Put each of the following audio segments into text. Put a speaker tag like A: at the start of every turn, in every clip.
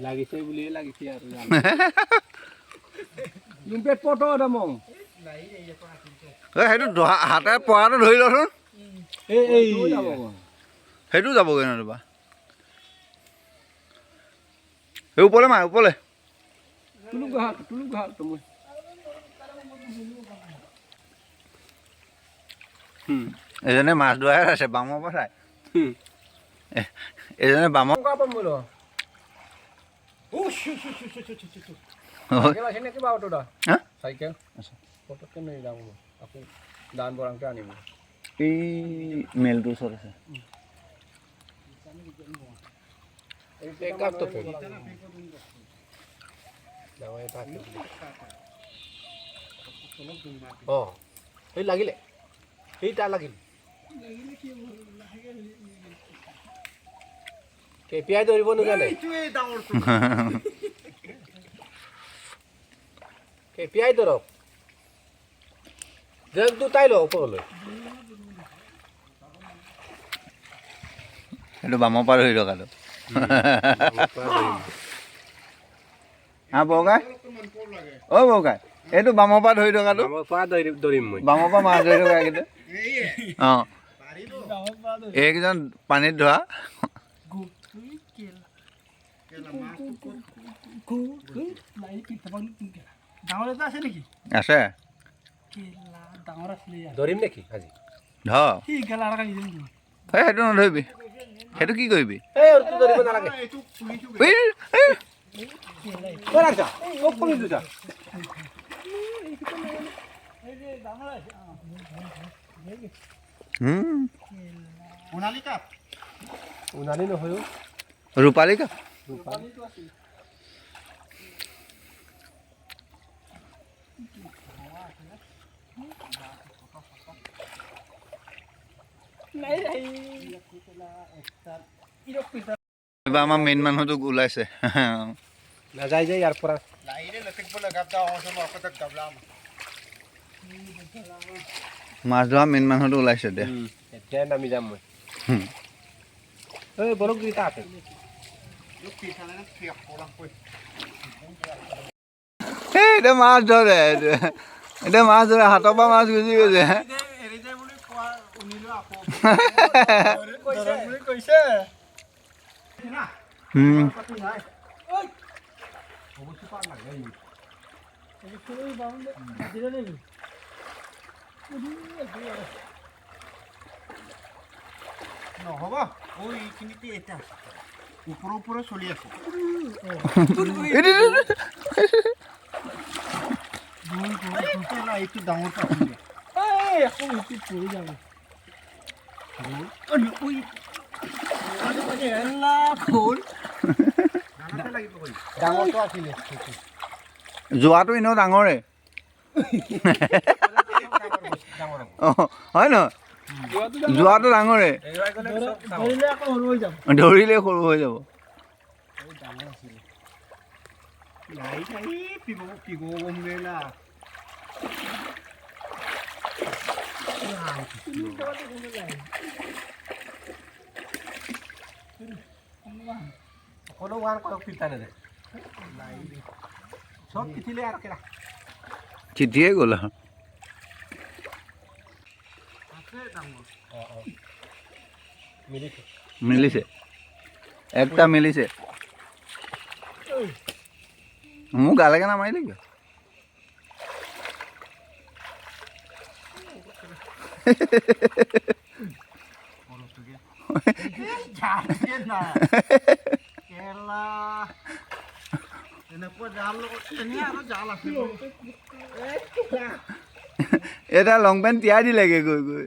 A: লাগিছে বুলিয়ে লাগিছে আৰু জুম্পেট পটো দমং
B: সেইটো হাতে পৰাটো ধৰি লচোন
A: এই
B: সেইটো যাবগৈ নতুবা এই ওপৰলৈ মাৰ ওপৰলৈ
A: তুলু ঘাট তুমি
B: এজনে মাছ ধৰাই আছে বামৰ পৰা চাই এজনে বামৰ
A: চাইকেল পটককৈ নেৰি যাওঁ আকৌ দান বৰাংটো আনিব
B: এই মেলটোৰ ওচৰত আছে
A: অঁ সেই লাগিলে সেই তাৰ লাগিল কেপিয়াই ধৰিব নাজানে কেপিয়াই ধৰক জেগ দুটাই লওঁ ওপৰলৈ
B: সেইটো বামৰ পৰা ধৰি থকাটো হা বগাই অ' বগাই এইটো বামৰ পৰা ধৰি থকাটো
A: ধৰিম মই
B: বামৰ পৰা মাছ ধৰি থকা কিন্তু অঁ এইকেইজন পানীত ধৰা আছে
A: ধৰিম নেকি আজি
B: ধৰ সেইটো নধৰিবি সেইটো কি কৰিবি
A: ধৰিব নালাগে উনালি নহয়
B: ৰূপালী কাপ এইবাৰ আমাৰ মেইন মানুহটোক ওলাইছে
A: নাযায় যে ইয়াৰ পৰা
B: মাছ ধৰা মেইন মানুহটো ওলাইছে দে
A: এতিয়া নামি যাম মই এই বৰক দুইটা আছে
B: এতিয়া মাছ ধৰে এতিয়া মাছ ধৰে হাতৰ পৰা মাছ গুচি গৈছে
A: নহ'ব এইখিনিতে এটা ওপৰে চলি আছে এইটো ডাঙৰ ডাঙৰটো আছিলে
B: যোৱাটো এনেও ডাঙৰে অঁ হয় নহয় যোৱাটো ডাঙৰে ধৰিলে সৰু হৈ যাব
A: কোনো ৱাৰ কৰক পিতা নেদে চব পিঠিলে আৰু কেৰা
B: চিঠিয়ে গ'ল আৰু মিলিছে একটা মিলিছে মোক গালেকে নামাৰিলে কিয় এটা লং পেণ্ট তিয়াই দিলেগে গৈ গৈ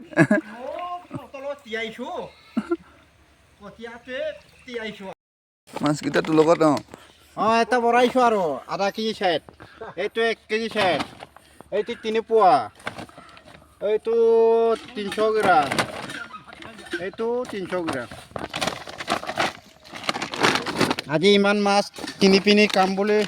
B: মাছকেইটা তোৰ লগত
C: অঁ এটা বঢ়াইছোঁ আৰু আধা কেজি চাইড এইটো 1 কেজি চাইড এইটো 3 পোৱা এইটো 300 গ্ৰাম এইটো 300 গ্ৰাম আজি ইমান মাছ কিনি পিনি কাম বুলি